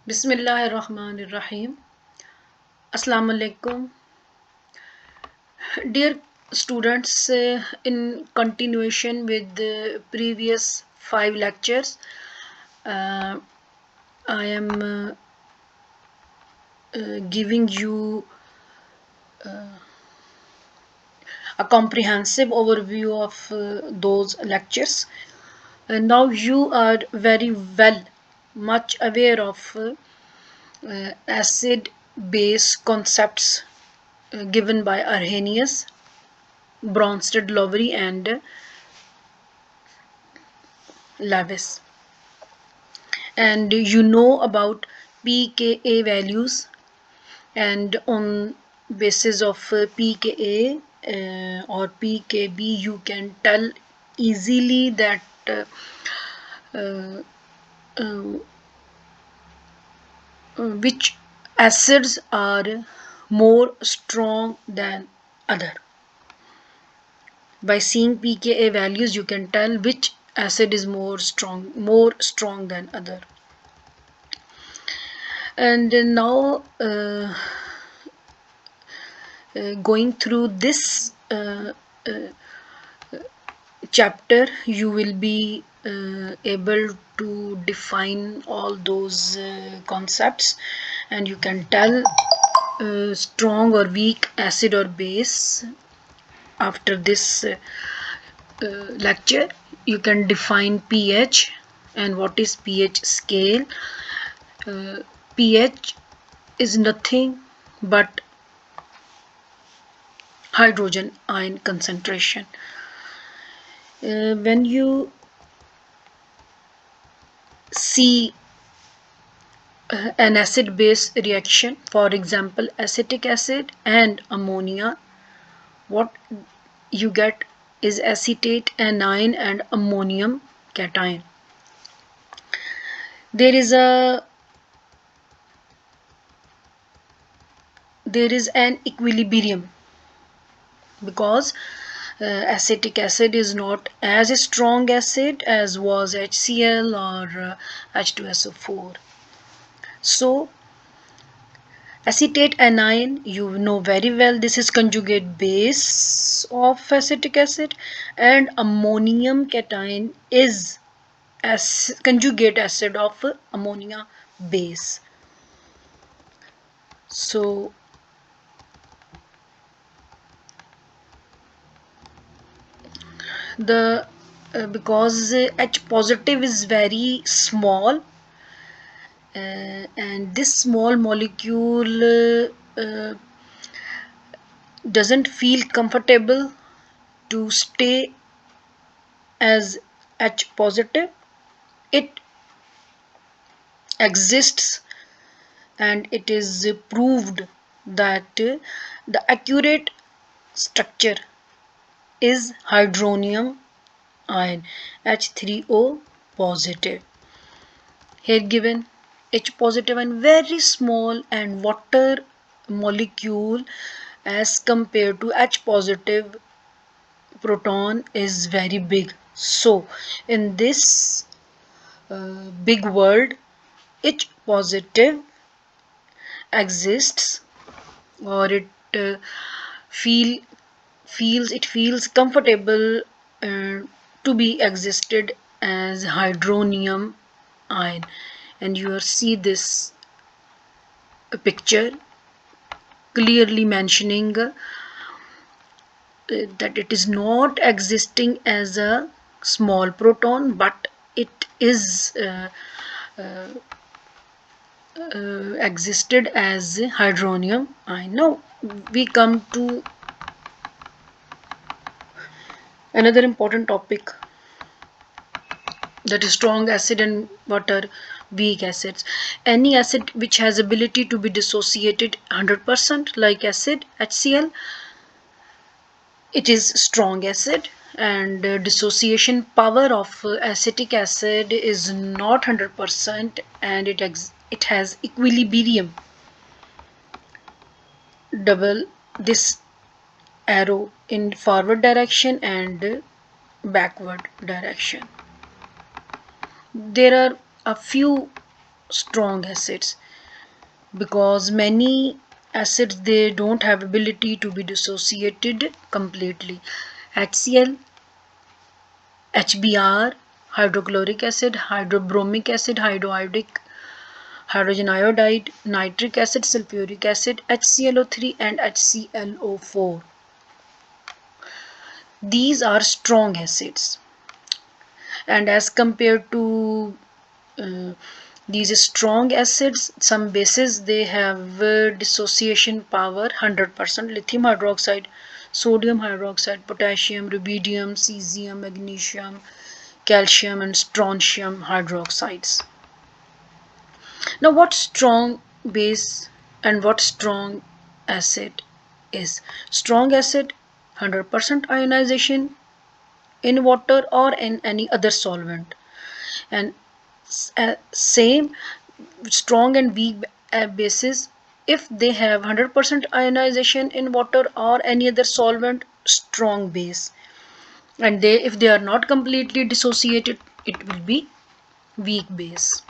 Bismillahirrahmanirrahim. Assalamu alaikum. Dear students, in continuation with the previous 5 lectures, uh, I am giving you a comprehensive overview of those lectures. And now you are very well much aware of acid base concepts given by Arrhenius, Bronsted, Lowry, and Lewis. And you know about pKa values, and on basis of pKa or pKb you can tell easily that uh, uh, which acids are more strong than other. By seeing pKa values you can tell which acid is more strong than other. And now going through this chapter you will be able to define all those concepts, and you can tell strong or weak acid or base. After this lecture you can define pH and what is pH scale. pH is nothing but hydrogen ion concentration. When you see an acid base reaction, for example acetic acid and ammonia, what you get is acetate anion and ammonium cation. There is an equilibrium because acetic acid is not as a strong acid as was HCl or H2SO4. So acetate anion, you know very well, this is conjugate base of acetic acid, and ammonium cation is conjugate acid of ammonia base. So the because H positive is very small, and this small molecule doesn't feel comfortable to stay as H positive. It exists, and it is proved that the accurate structure is hydronium ion H3O positive. Here given H positive and very small, and water molecule as compared to H positive proton is very big. So in this big world H positive exists, or it feel feels comfortable to be existed as hydronium ion. And you see this picture clearly mentioning that it is not existing as a small proton, but it is existed as hydronium ion. Now we come to another important topic, that is strong acid and what are weak acids. Any acid which has ability to be dissociated 100% like acid HCl, it is strong acid, and dissociation power of acetic acid is not 100%, and it has equilibrium. Double this arrow in forward direction and backward direction. There are a few strong acids, because many acids they don't have ability to be dissociated completely. HCl, HBr, hydrochloric acid, hydrobromic acid, hydroiodic, hydrogen iodide, nitric acid, sulfuric acid, HClO3 and HClO4. These are strong acids, and as compared to uh, these strong acids, some bases they have dissociation power 100%: lithium hydroxide, sodium hydroxide, potassium, rubidium, cesium, magnesium, calcium, and strontium hydroxides. Now, what strong base and what strong acid is? Strong acid, 100% ionization in water or in any other solvent, and same strong and weak bases, if they have 100% ionization in water or any other solvent, strong base, and they if they are not completely dissociated, it will be weak base.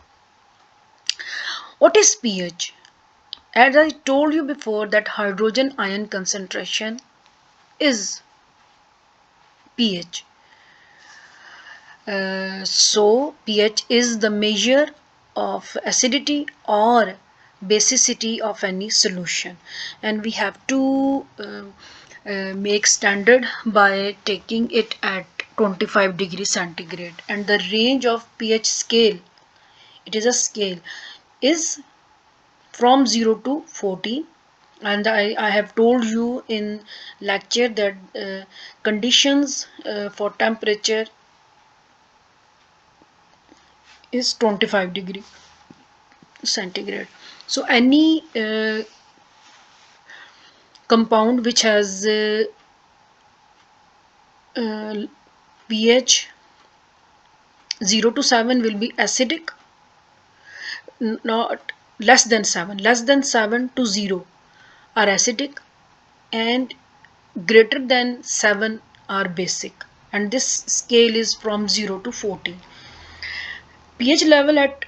What is pH? As I told you before that hydrogen ion concentration is pH. So pH is the measure of acidity or basicity of any solution, and we have to make standard by taking it at 25 degrees centigrade, and the range of pH scale, it is a scale, is from 0 to 14. And I have told you in lecture that conditions for temperature is 25 degree centigrade. So any compound which has uh, pH 0 to 7 will be acidic, not less than 7 to 0 are acidic, and greater than 7 are basic, and this scale is from 0 to 14. pH level at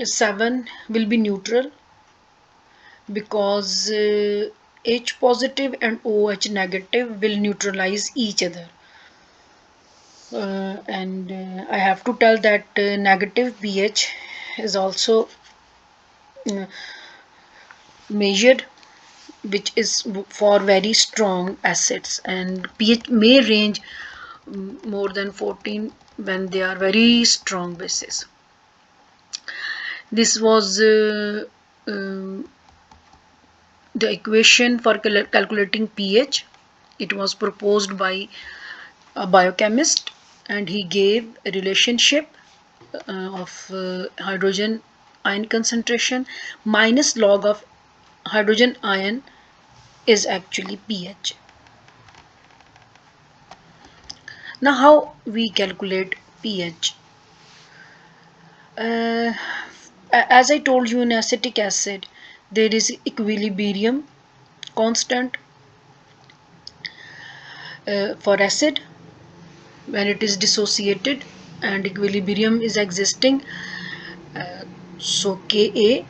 7 will be neutral, because H positive and OH negative will neutralize each other. And I have to tell that negative pH is also uh, measured, which is for very strong acids, and pH may range more than 14 when they are very strong bases. This was the equation for calculating pH. It was proposed by a biochemist, and he gave a relationship of hydrogen ion concentration minus log of hydrogen ion is actually pH. Now, how we calculate pH? Uh, as I told you, in acetic acid, there is equilibrium constant for acid when it is dissociated and equilibrium is existing. So Ka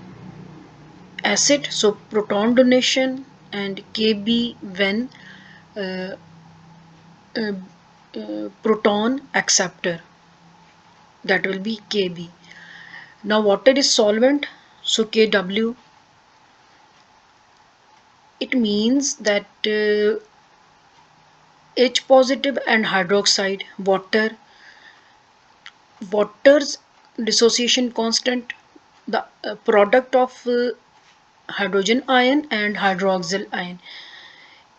acid, so proton donation, and Kb when uh, uh, proton acceptor, that will be Kb. Now water is solvent, so Kw, it means that H positive and hydroxide water's dissociation constant, the product of hydrogen ion and hydroxyl ion,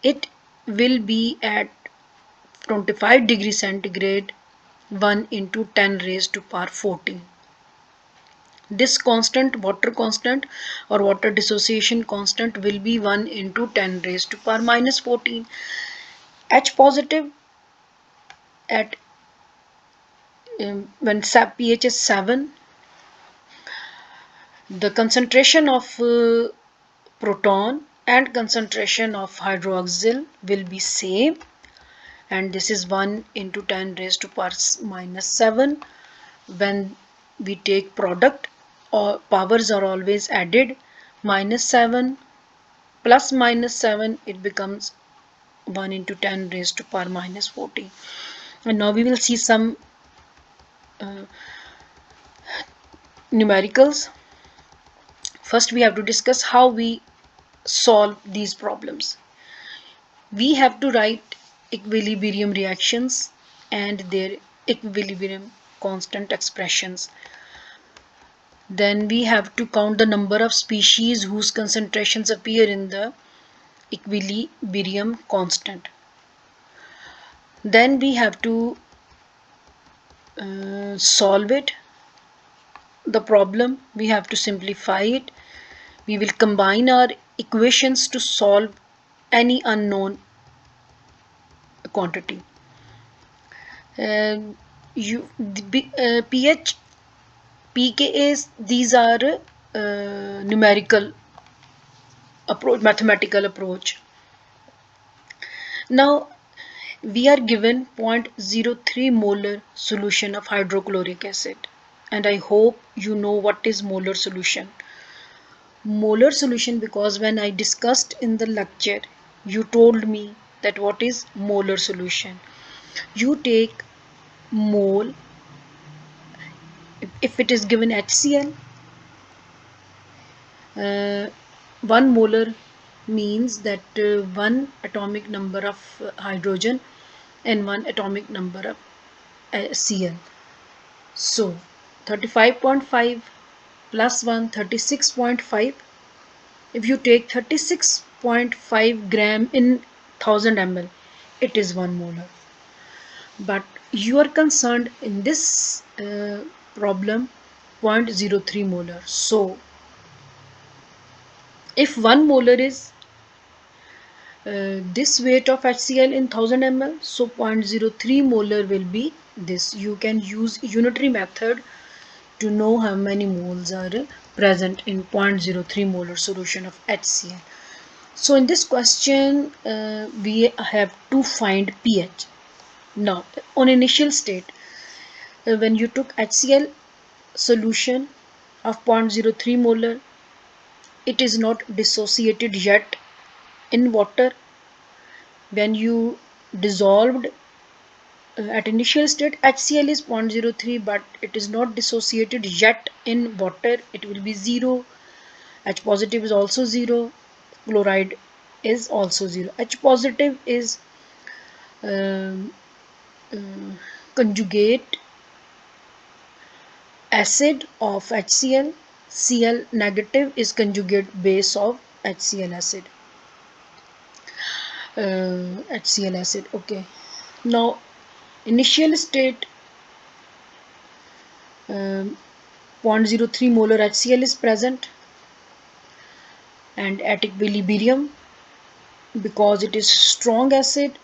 it will be at 25 degrees centigrade 1 into 10 raised to power 14. This constant, water constant or water dissociation constant, will be 1 into 10 raised to power minus 14. H positive at when pH is 7, the concentration of proton and concentration of hydroxyl will be same, and this is 1 into 10 raised to power minus 7. When we take product, powers are always added. -7 plus -7, it becomes 1 into 10 raised to power -40. And now we will see some uh, numericals. First, we have to discuss how we solve these problems. We have to write equilibrium reactions and their equilibrium constant expressions. Then we have to count the number of species whose concentrations appear in the equilibrium constant. Then we have to solve it, the problem. We have to simplify it. We will combine our equations to solve any unknown quantity. pH, pKa's, these are numerical approach, mathematical approach. Now we are given 0.03 molar solution of hydrochloric acid, and I hope you know what is molar solution. Molar solution, because when I discussed in the lecture, you told me that what is molar solution. You take mole, if it is given HCl, 1 molar means that one atomic number of hydrogen and one atomic number of Cl. So 35.5 plus 1, 36.5. If you take 36.5 gram in 1000 ml, it is 1 molar. But you are concerned in this problem 0.03 molar. So if 1 molar is this weight of HCl in 1000 ml, so 0.03 molar will be this. You can use unitary method to know how many moles are present in 0.03 molar solution of HCl. So in this question we have to find pH. Now on initial state, when you took HCl solution of 0.03 molar, it is not dissociated yet in water. When you dissolved at initial state, HCl is 0.03, but it is not dissociated yet in water. It will be 0. H positive is also 0. Chloride is also 0. H positive is um, conjugate acid of HCl. Cl negative is conjugate base of HCl acid. HCl acid. Okay. Now initial state, 0.03 molar HCl is present, and at equilibrium, because it is strong acid,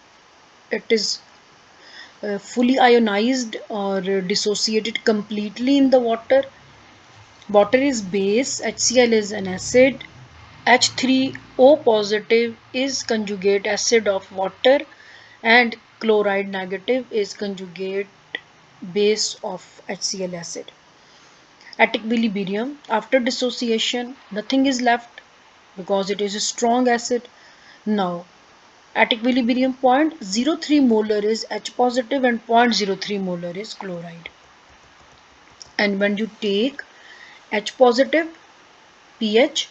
it is fully ionized or dissociated completely in the water. Water is base, HCl is an acid, H3O positive is conjugate acid of water, and chloride negative is conjugate base of HCl acid. At equilibrium, after dissociation, nothing is left because it is a strong acid. Now, at equilibrium, 0.03 molar is H positive and 0.03 molar is chloride. And when you take H positive, pH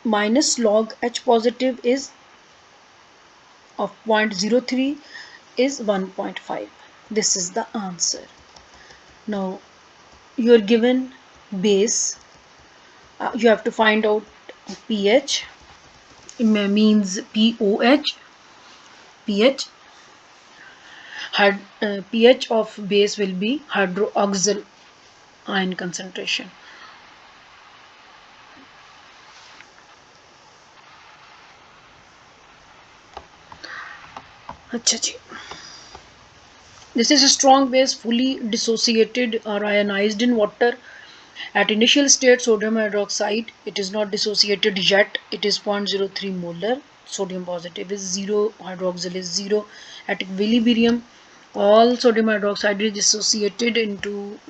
minus log H positive is of 0.03 is 1.5. This is the answer. Now you are given base. You have to find out pH. It means POH. pH. pH of base will be hydroxyl ion concentration. अच्छा जी. This is a strong base fully dissociated or ionized in water. At initial state, sodium hydroxide, it is not dissociated yet. It is 0.03 molar. Sodium positive is 0, hydroxyl is 0. At equilibrium, all sodium hydroxide is dissociated into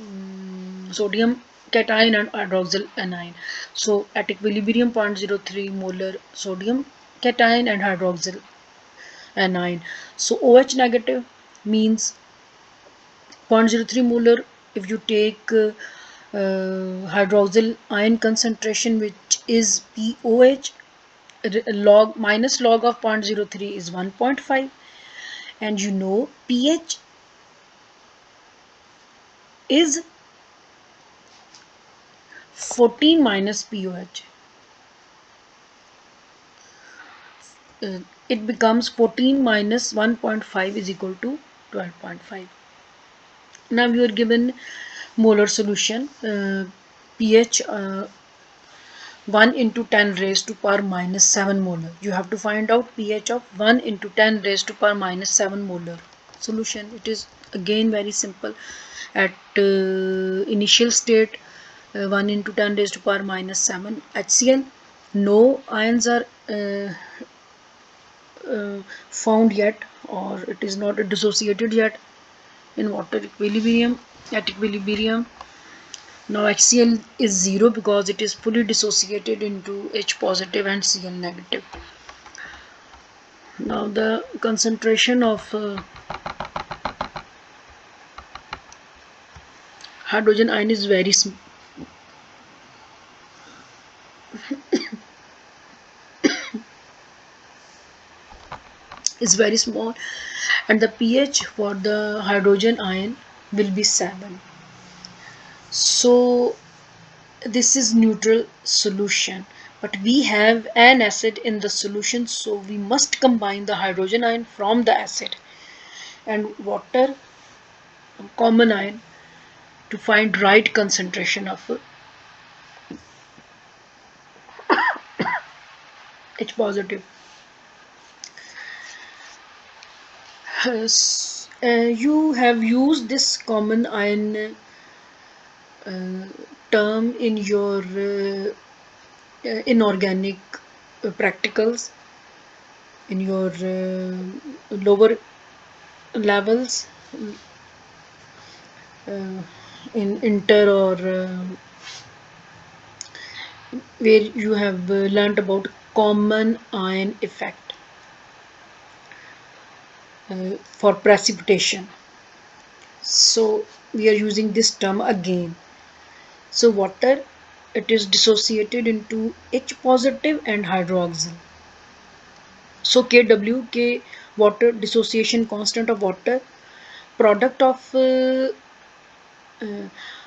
sodium cation and hydroxyl anion. So at equilibrium 0.03 molar sodium cation and hydroxyl anion. So OH negative means 0.03 molar. If you take hydroxyl ion concentration, which is POH, log minus log of 0.03 is 1.5, and you know pH is 14 minus POH. It becomes 14 minus 1.5 is equal to 12.5. Now you are given molar solution, pH 1 into 10 raised to power minus 7 molar. You have to find out pH of 1 into 10 raised to power minus 7 molar solution. It is again very simple. At initial state, 1 into 10 raised to power minus 7 HCl. No ions are found yet, or it is not dissociated yet in water equilibrium. At equilibrium, now HCl is 0 because it is fully dissociated into H positive and Cl negative. Now the concentration of hydrogen ion is very small, and the pH for the hydrogen ion will be 7. So this is neutral solution, but we have an acid in the solution, so we must combine the hydrogen ion from the acid and water, common ion, to find right concentration of H positive. You have used this common ion term in your inorganic practicals, in your lower levels, uh, in inter, or where you have learned about common ion effect for precipitation. So we are using this term again. So water, it is dissociated into H positive and hydroxyl. So Kw, K, water dissociation constant of water, product of uh,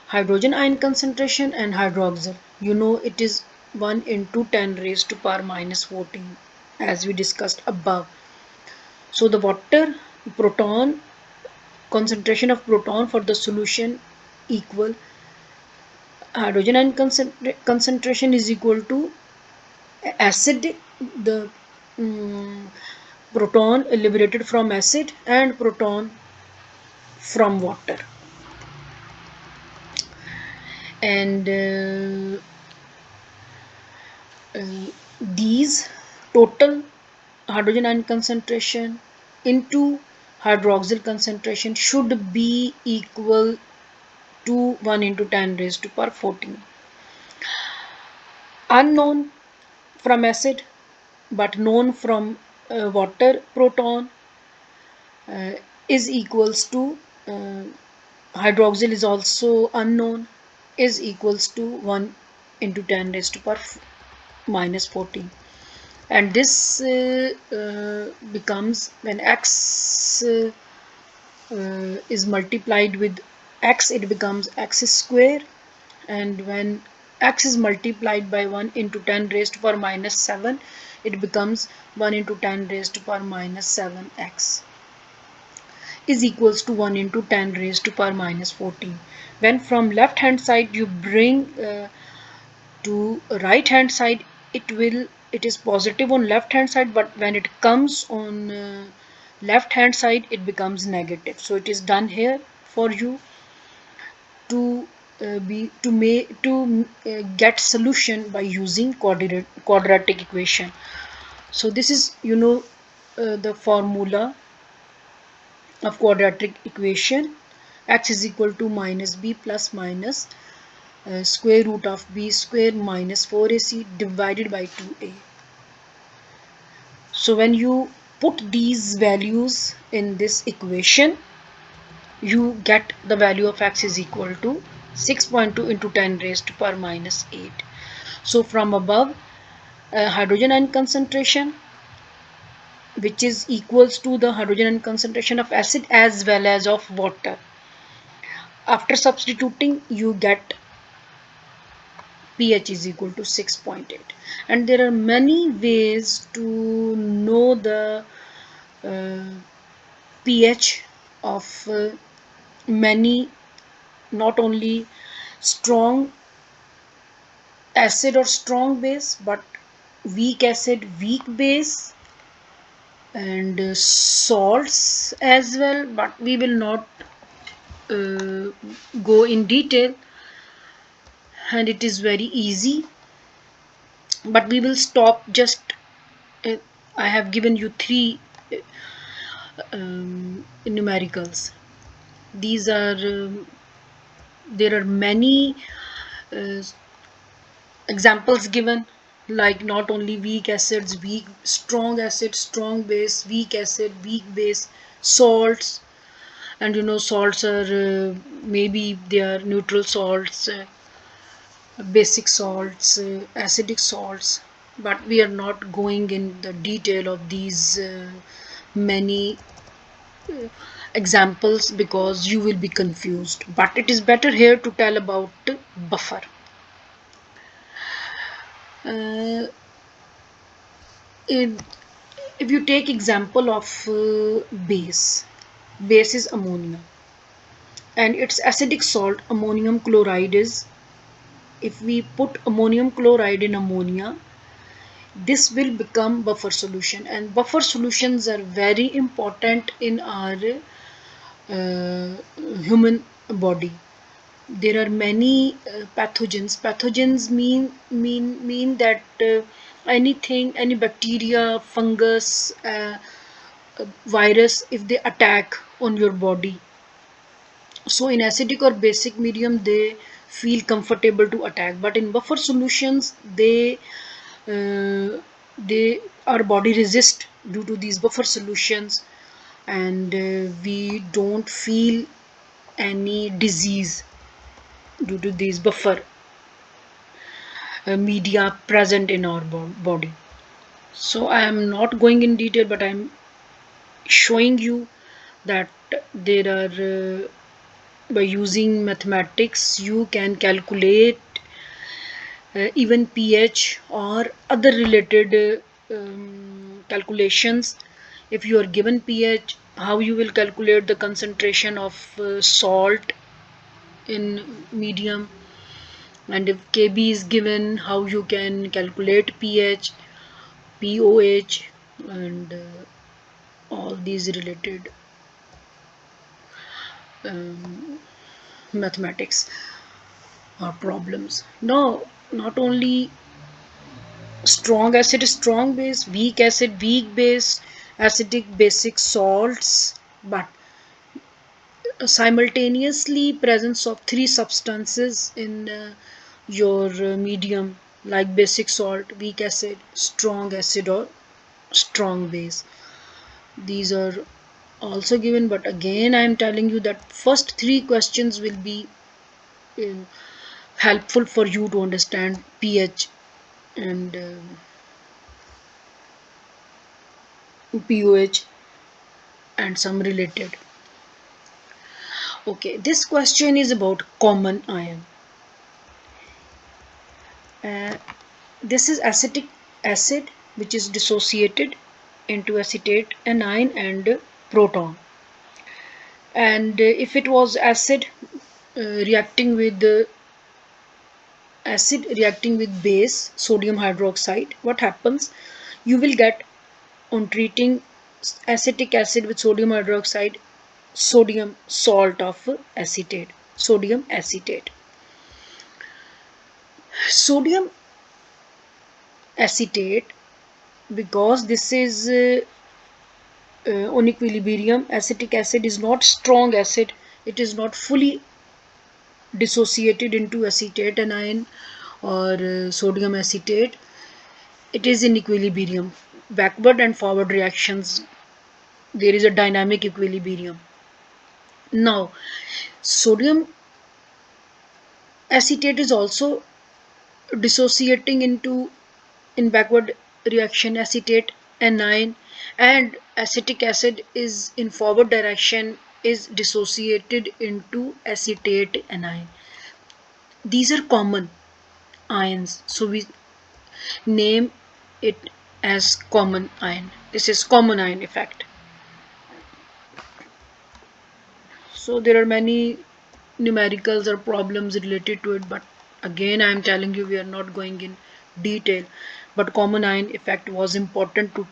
hydrogen ion concentration and hydroxyl. You know it is 1 into 10 raised to power minus 14, as we discussed above. So the water proton concentration of proton for the solution equal hydrogen ion concentration is equal to acid, the proton liberated from acid and proton from water. And these total hydrogen ion concentration into hydroxyl concentration should be equal to 1 into 10 raised to power 14. Unknown from acid but known from water proton uh, is equals to hydroxyl is also unknown, is equals to 1 into 10 raised to power minus 14. And this becomes when x is multiplied with x, it becomes x square, and when x is multiplied by 1 into 10 raised to power minus 7, it becomes 1 into 10 raised to power minus 7x is equals to 1 into 10 raised to power minus 14. When from left hand side you bring to right hand side, it is positive on left hand side, but when it comes on left hand side it becomes negative. So it is done here for you to get solution by using quadratic equation. So this is, you know, the formula of quadratic equation. X is equal to minus b plus minus square root of b square minus 4ac divided by 2a. So when you put these values in this equation, you get the value of x is equal to 6.2 into 10 raised to power minus 8. So from above, hydrogen ion concentration, which is equals to the hydrogen ion concentration of acid as well as of water. After substituting, you get pH is equal to 6.8. And there are many ways to know the uh, pH of many, not only strong acid or strong base, but weak acid, weak base, and salts as well, but we will not uh, go in detail, and it is very easy, but we will stop just uh, I have given you three numericals. These are there are many uh, examples given, like not only weak acids, weak strong acid, strong base, weak acid, weak base, salts. And you know, salts are maybe they are neutral salts, basic salts, acidic salts, but we are not going in the detail of these many examples because you will be confused. But it is better here to tell about buffer. Uh, if, if you take example of base is ammonia, and its acidic salt ammonium chloride is, if we put ammonium chloride in ammonia, this will become buffer solution, and buffer solutions are very important in our uh, human body. There are many pathogens mean that anything, any bacteria, fungus, virus, if they attack on your body, so in acidic or basic medium they feel comfortable to attack, but in buffer solutions uh, they our body resist due to these buffer solutions, and we don't feel any disease due to these buffer media present in our body. So I am not going in detail, but I am showing you that there are by using mathematics you can calculate even pH or other related calculations. If you are given pH, how you will calculate the concentration of salt in medium, and if Kb is given, how you can calculate pH, pOH, and all these related um, mathematics or problems. Now, not only strong acid, strong base, weak acid, weak base, acidic, basic salts, but simultaneously presence of three substances in your medium, like basic salt, weak acid or strong base. These are also given, but again I am telling you that first three questions will be uh, helpful for you to understand pH and pOH and some related. Okay, this question is about common ion. uh, this is acetic acid which is dissociated into acetate anion and proton, and if it was reacting with acid reacting with base sodium hydroxide, what happens, you will get, on treating acetic acid with sodium hydroxide, sodium salt of acetate, sodium acetate. Sodium acetate, because this is on equilibrium, acetic acid is not strong acid, it is not fully dissociated into acetate anion or sodium acetate, it is in equilibrium. Backward and forward reactions, there is a dynamic equilibrium. Now, sodium acetate is also dissociating into in backward reaction acetate anion, and acetic acid is in forward direction is dissociated into acetate anion. These are common ions, so we name it as common ion. This is common ion effect. So there are many numericals or problems related to it, but again I am telling you we are not going in detail, but common ion effect was important to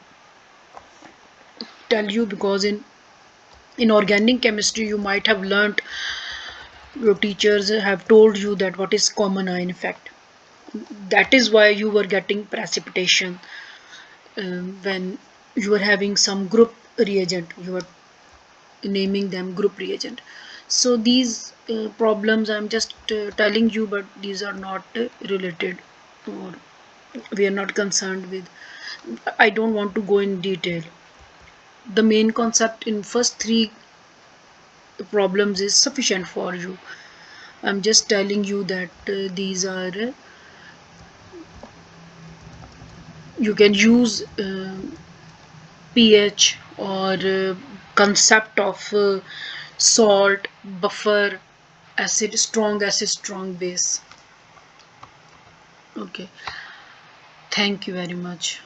tell you because in organic chemistry you might have learnt, your teachers have told you that what is common ion effect. That is why you were getting precipitation when you were having some group reagent, you were naming them group reagent. So these problems I'm just telling you, but these are not related, or we are not concerned with. I don't want to go in detail. The main concept in first three problems is sufficient for you. I'm just telling you that these are you can use pH or concept of salt, buffer, acid, strong base. Okay, thank you very much.